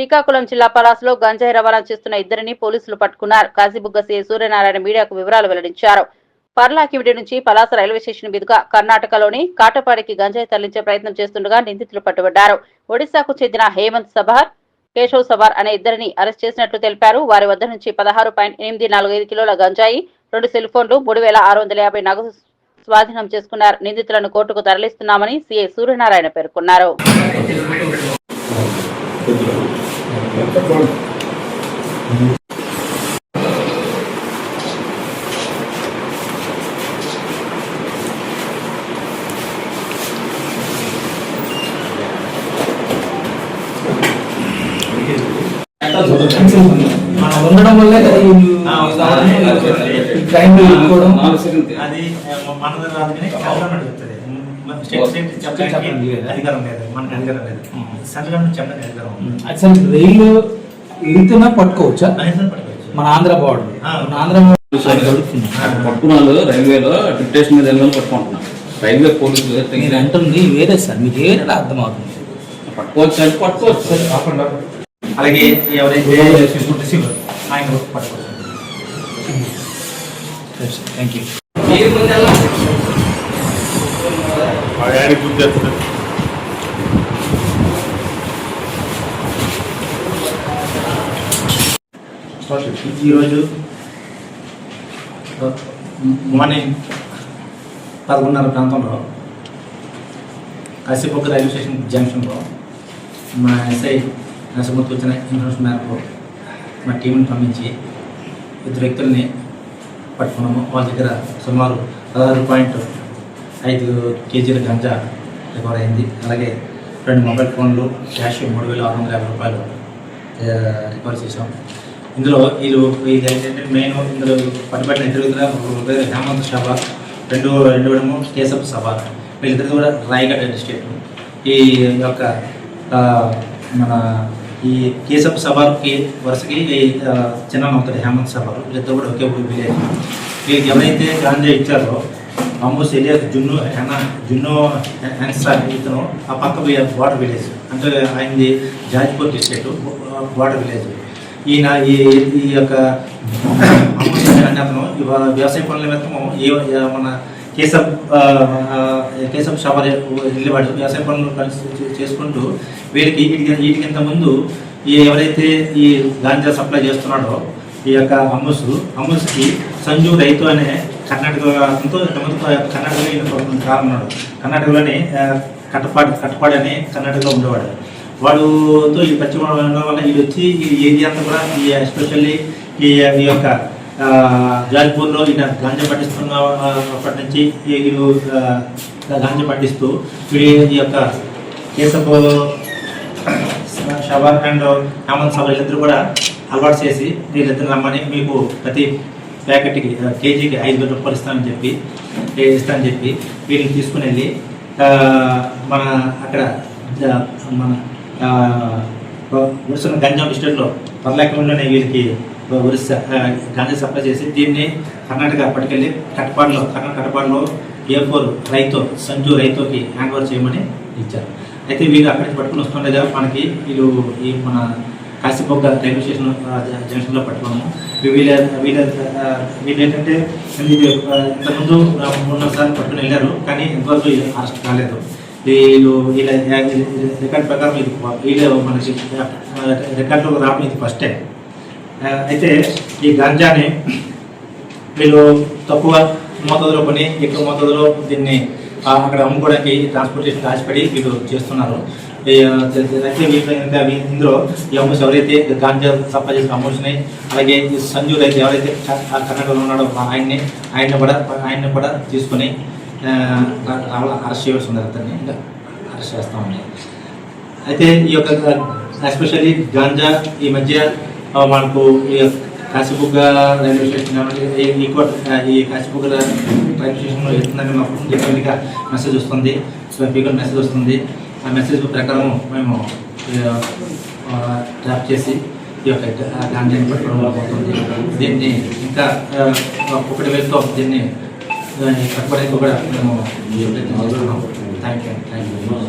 శ్రీకాకుళం జిల్లా పలాసలో గంజాయి రవాణా చేస్తున్న ఇద్దరిని పోలీసులు పట్టుకున్నారు. కాశీబుగ్గ సీఐ సూర్యనారాయణ మీడియాకు వివరాలు వెల్లడించారు. పర్లాకిమిడి నుంచి పలాస రైల్వే స్టేషన్ మీదుగా కర్ణాటకలోని కాటపాడికి గంజాయి తరలించే ప్రయత్నం చేస్తుండగా నిందితులు పట్టుబడ్డారు. ఒడిశాకు చెందిన హేమంత్ సబార్, కేశవ్ సబార్ అనే ఇద్దరిని అరెస్ట్ చేసినట్లు తెలిపారు. వారి వద్ద నుంచి 16.845 కిలోల గంజాయి, 2 సెల్ ఫోన్లు, 3,650 నగదు స్వాధీనం చేసుకున్నారు. నిందితులను కోర్టుకు తరలిస్తున్నామని సీఐ సూర్యనారాయణ పేర్కొన్నారు. ఉండడం వల్లే కదా అది మనది రాదు కానీ అధికారం లేదు, మనకి అధికారం లేదు. సెంట్రల్ చెప్పడానికి అధికారం అసలు రైలు వెళ్తున్నా పట్టుకోవచ్చా? మన ఆంధ్ర బోర్డర్ పట్టుకున్నాడు. రైల్వేలో డిప్యుటేషన్ మీద వెళ్ళాలని పట్టుకుంటున్నాను. రైల్వే పోలీసులు అంటుంది వేరే సార్, మీకు ఏదైనా అర్థమవుతుంది. పట్టుకోవచ్చు అంటే పట్టుకోవచ్చు. అలాగే ఎవరైతే రిసీవర్ ఆయన పట్టుకోవచ్చు. Thank you. ఈరోజు మార్నింగ్ 11:30 ప్రాంతంలో కాశీబుగ్గ రైల్వే స్టేషన్ జంక్షన్లో మా ఎస్ఐ నరసింహతో వచ్చిన ఇన్ఫర్మేషన్ మేరకు మా టీంని పంపించి ఇద్దరు వ్యక్తుల్ని పట్టుకున్నాము. వాళ్ళ దగ్గర సుమారు 16.5 కేజీల గంజా రికవర్ అయింది. అలాగే 2 మొబైల్ ఫోన్లు, క్యాష్ 3,650 రూపాయలు రికవర్ చేసాం. ఇందులో ఇది ఏంటంటే మెయిన్ ఇందులో పట్టుబడిన ఇద్దరు వ్యక్తులు హేమంత్ సబార్, రెండో కేశవ్ సబార్. వీళ్ళిద్దరు కూడా రాయగఢ్ డిస్ట్రిక్ట్. ఈ యొక్క మన ఈ కేశవ్ సబార్కి వరుసకి చిన్న అవుతాడు హేమంత్ సబార్. వీళ్ళిద్దరు కూడా ఒకే విలేజ్. వీళ్ళకి ఎవరైతే గాంజా ఇచ్చారో ఆల్మోస్ట్ ఎలియాస్ జున్నో హెన్సార్ ఇతను ఆ పక్క బార్డర్ విలేజ్, అంటే ఆయనది జాజ్పూర్ డిస్ట్రిక్ట్ బార్డర్ విలేజ్. ఈయన ఈ యొక్క అతను వ్యవసాయ పనుల నిమిత్తము మన కేశవ్ సబార్ వెళ్ళేవాడు. వ్యవసాయ పనులు చేసుకుంటూ వీటికింత ముందు ఎవరైతే ఈ గాంజా సప్లై చేస్తున్నాడో ఈ యొక్క అమ్ముస్కి సంజు రైతు అనే కర్ణాటక అతనితో కర్ణాటకలో కారణాడు. కర్ణాటకలోని కట్టపాడి అని కర్ణాటకలో ఉండేవాడు. వాడుతో ఈ పరిచయం ఉండడం వల్ల వీళ్ళు వచ్చి ఈ ఏరియా అంతా కూడా ఈ ఎస్పెషల్లీ ఈ యొక్క జాజ్పూర్లో ఈయన గాంజా పట్టిస్తున్నప్పటి నుంచి వీళ్ళు గాంజా పట్టిస్తూ వీళ్ళు ఈ యొక్క కేశవ్ షబార్ అండ్ హేమంత్ సబార్ వీళ్ళిద్దరు కూడా అలవాటు చేసి వీళ్ళిద్దరు రమ్మని మీకు ప్రతి ప్యాకెట్కి కేజీకి 5,000 రూపాయలు ఇస్తానని చెప్పి వీళ్ళని తీసుకుని వెళ్ళి మన అక్కడ మన ఒరిస్సా గంజా డిస్ట్రిక్ట్లో పర్లాకిమిడిలోనే వీళ్ళకి ఒరిస్సా గంజా సప్లై చేసి దీన్ని కర్ణాటక పట్టుకెళ్ళి కట్టపాడులో A4 సంజు రైతుకి హ్యాండ్ ఓవర్ చేయమని ఇచ్చారు. అయితే వీళ్ళు అక్కడికి పట్టుకుని వస్తుండగా మనకి వీళ్ళు ఈ మన కాశీబుగ్గ రైల్వే స్టేషన్ జంక్షన్లో పట్టుకున్నాము. వీళ్ళు ఏంటంటే ఇంతకుముందు 3-4 సార్లు పట్టుకుని వెళ్ళారు, కానీ ఇంతవరకు అరెస్ట్ కాలేదు. వీళ్ళ రికార్డు ప్రకారం వీళ్ళు మనకి రికార్డులో రావడం ఇది ఫస్ట్ టైం. అయితే ఈ గంజాని వీళ్ళు తక్కువ మోతాదులో కొని ఎక్కువ మోతాదులో దీన్ని అక్కడ అమ్ముకోవడానికి ట్రాన్స్పోర్టేషన్ ఆశపడి వీళ్ళు చేస్తున్నారు. అయితే ఇందులో ఈ అమ్మూస్ ఎవరైతే గాంజా సప్లై చేసిన అమ్మూస్ని, అలాగే సంజు రైతు ఎవరైతే కర్ణాటకలో ఉన్నాడో ఆయన్ని కూడా తీసుకొని అరెస్ట్ చేయవలసి ఉంది. అతన్ని ఇంకా అరెస్ట్ చేస్తామని. అయితే ఈ యొక్క ఎస్పెషల్లీ గాంజా ఈ మధ్య మనకు కాశీబుగ్గ రైల్వే స్టేషన్ ఈ కాశీబుగ్గ రైల్వే స్టేషన్లో వెళ్తుందని మాకు డిఫరెంట్గా మెసేజ్ వస్తుంది, మెసేజ్ వస్తుంది. ఆ మెసేజ్ ప్రకారం మేము ట్రాప్ చేసి ఈ యొక్క గాంజాని పట్టుకోవడం పోతుంది. దీన్ని ఇంకా ఒకటి వేలతో దీన్ని కట్టుబడి కూడా మేము థ్యాంక్ యూ.